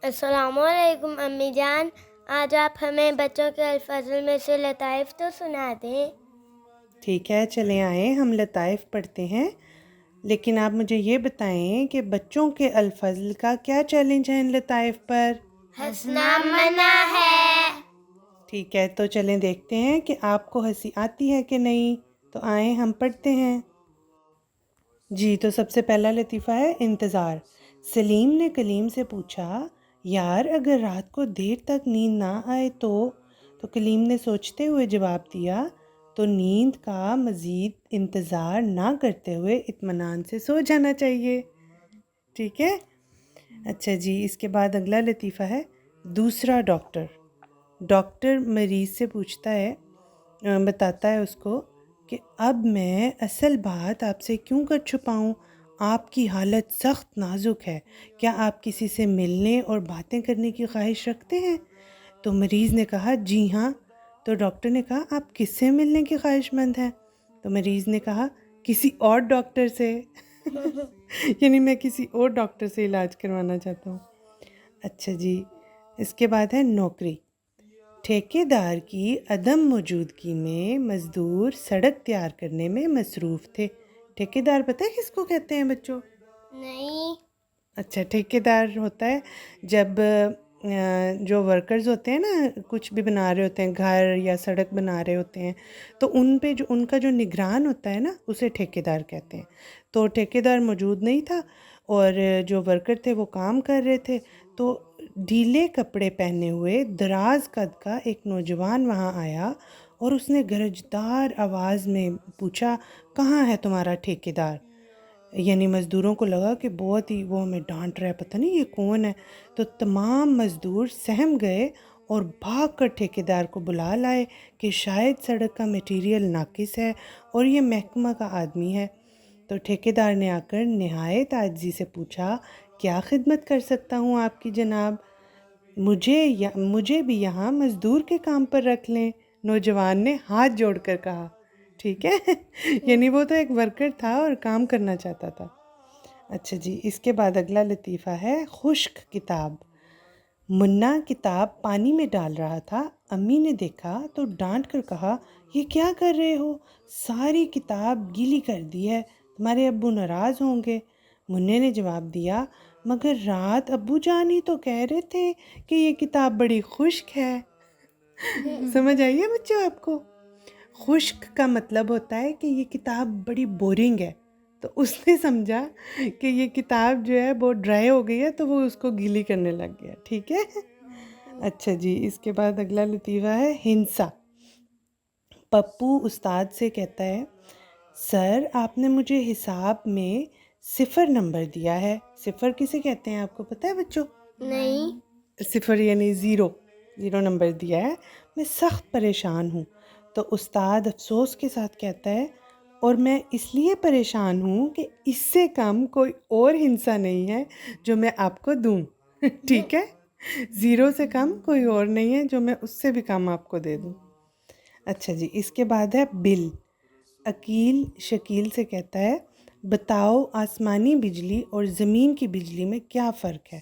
السلام علیکم امی جان، آج آپ ہمیں بچوں کے الفاظ میں سے لطائف تو سنا دیں۔ ٹھیک ہے، چلیں آئیں ہم لطائف پڑھتے ہیں، لیکن آپ مجھے یہ بتائیں کہ بچوں کے الفضل کا کیا چیلنج ہے ان لطائف پر؟ ہنسنا منع ہے۔ ٹھیک ہے، تو چلیں دیکھتے ہیں کہ آپ کو ہنسی آتی ہے کہ نہیں، تو آئیں ہم پڑھتے ہیں۔ جی، تو سب سے پہلا لطیفہ ہے انتظار۔ سلیم نے کلیم سے پوچھا، یار اگر رات کو دیر تک نیند نہ آئے تو کلیم نے سوچتے ہوئے جواب دیا، تو نیند کا مزید انتظار نہ کرتے ہوئے اطمینان سے سو جانا چاہیے۔ ٹھیک ہے؟ اچھا جی، اس کے بعد اگلا لطیفہ ہے دوسرا ڈاکٹر۔ ڈاکٹر مریض سے پوچھتا ہے، بتاتا ہے اس کو کہ اب میں اصل بات آپ سے کیوں کر چھپاؤں، آپ کی حالت سخت نازک ہے، کیا آپ کسی سے ملنے اور باتیں کرنے کی خواہش رکھتے ہیں؟ تو مریض نے کہا جی ہاں۔ تو ڈاکٹر نے کہا آپ کس سے ملنے کی خواہش مند ہیں؟ تو مریض نے کہا کسی اور ڈاکٹر سے یعنی میں کسی اور ڈاکٹر سے علاج کروانا چاہتا ہوں۔ اچھا جی، اس کے بعد ہے نوکری۔ ٹھیکیدار کی عدم موجودگی میں مزدور سڑک تیار کرنے میں مصروف تھے۔ ٹھیکیدار پتہ ہے کس کو کہتے ہیں بچوں؟ نہیں۔ اچھا، ٹھیکیدار ہوتا ہے جب جو ورکرز ہوتے ہیں نا، کچھ بھی بنا رہے ہوتے ہیں، گھر یا سڑک بنا رہے ہوتے ہیں، تو ان پہ جو ان کا جو نگران ہوتا ہے نا، اسے ٹھیکیدار کہتے ہیں۔ تو ٹھیکیدار موجود نہیں تھا اور جو ورکر تھے وہ کام کر رہے تھے، تو ڈھیلے کپڑے پہنے ہوئے دراز قد کا ایک نوجوان وہاں آیا اور اس نے گرجدار آواز میں پوچھا، کہاں ہے تمہارا ٹھیکیدار؟ یعنی مزدوروں کو لگا کہ بہت ہی وہ ہمیں ڈانٹ رہا ہے، پتہ نہیں یہ کون ہے۔ تو تمام مزدور سہم گئے اور بھاگ کر ٹھیکیدار کو بلا لائے کہ شاید سڑک کا میٹیریل ناقص ہے اور یہ محکمہ کا آدمی ہے۔ تو ٹھیکیدار نے آ کر نہایت عاجزی سے پوچھا، کیا خدمت کر سکتا ہوں آپ کی جناب؟ مجھے بھی یہاں مزدور کے کام پر رکھ لیں، نوجوان نے ہاتھ جوڑ کر کہا۔ ٹھیک ہے یعنی وہ تو ایک ورکر تھا اور کام کرنا چاہتا تھا۔ اچھا جی، اس کے بعد اگلا لطیفہ ہے خشک کتاب۔ منا کتاب پانی میں ڈال رہا تھا، امی نے دیکھا تو ڈانٹ کر کہا، یہ کیا کر رہے ہو، ساری کتاب گیلی کر دی ہے، تمہارے ابو ناراض ہوں گے۔ منّے نے جواب دیا، مگر رات ابو جان ہی تو کہہ رہے تھے کہ یہ کتاب بڑی خشک ہے۔ سمجھ آئیے بچوں آپ کو؟ خشک کا مطلب ہوتا ہے کہ یہ کتاب بڑی بورنگ ہے، تو اس نے سمجھا کہ یہ کتاب جو ہے وہ ڈرائی ہو گئی ہے، تو وہ اس کو گیلی کرنے لگ گیا۔ ٹھیک ہے؟ اچھا جی، اس کے بعد اگلا لطیفہ ہے ہنسا۔ پپو استاد سے کہتا ہے، سر آپ نے مجھے حساب میں 0 نمبر دیا ہے۔ 0 کسے کہتے ہیں آپ کو پتہ ہے بچوں؟ نہیں۔ 0 یعنی 0 نمبر دیا ہے، میں سخت پریشان ہوں۔ تو استاد افسوس کے ساتھ کہتا ہے، اور میں اس لیے پریشان ہوں کہ اس سے کم کوئی اور ہنسا نہیں ہے جو میں آپ کو دوں۔ ٹھیک ہے؟ 0 سے کم کوئی اور نہیں ہے جو میں اس سے بھی کم آپ کو دے دوں۔ اچھا جی، اس کے بعد ہے بل۔ عقیل شکیل سے کہتا ہے، بتاؤ آسمانی بجلی اور زمین کی بجلی میں کیا فرق ہے؟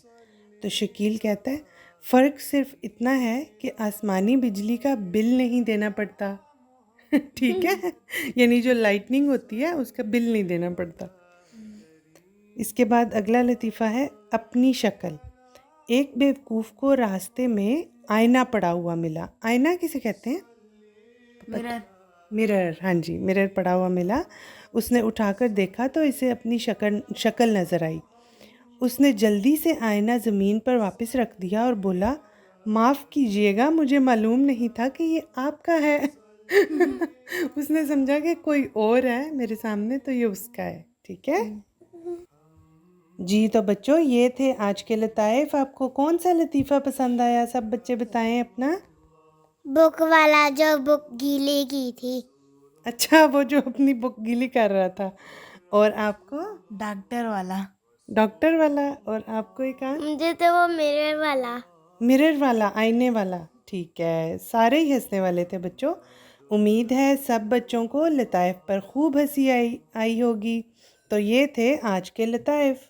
تو شکیل کہتا ہے، فرق صرف اتنا ہے کہ آسمانی بجلی کا بل نہیں دینا پڑتا۔ ٹھیک ہے؟ یعنی جو لائٹننگ ہوتی ہے اس کا بل نہیں دینا پڑتا۔ اس کے بعد اگلا لطیفہ ہے اپنی شکل۔ ایک بیوقوف کو راستے میں آئینہ پڑا ہوا ملا۔ آئینہ کسے کہتے ہیں؟ مرر۔ مرر، ہاں جی، مرر پڑا ہوا ملا۔ اس نے اٹھا کر دیکھا تو اسے اپنی شکل نظر آئی۔ اس نے جلدی سے آئینہ زمین پر واپس رکھ دیا اور بولا، معاف کیجیے گا، مجھے معلوم نہیں تھا کہ یہ آپ کا ہے۔ اس نے سمجھا کہ کوئی اور ہے میرے سامنے، تو یہ اس کا ہے۔ ٹھیک ہے جی، تو بچوں یہ تھے آج کے لطائف۔ آپ کو کون سا لطیفہ پسند آیا؟ سب بچے بتائیں اپنا۔ بک والا جو بک گیلی کی تھی۔ اچھا، وہ جو اپنی بک گیلی کر رہا تھا۔ اور آپ کو؟ ڈاکٹر والا۔ ڈاکٹر والا۔ اور آپ کو ایک مجھے تو وہ مرر والا۔ مرر والا، آئینے والا۔ ٹھیک ہے، سارے ہی ہنسنے والے تھے بچوں۔ امید ہے سب بچوں کو لطائف پر خوب ہنسی آئی ہوگی۔ تو یہ تھے آج کے لطائف۔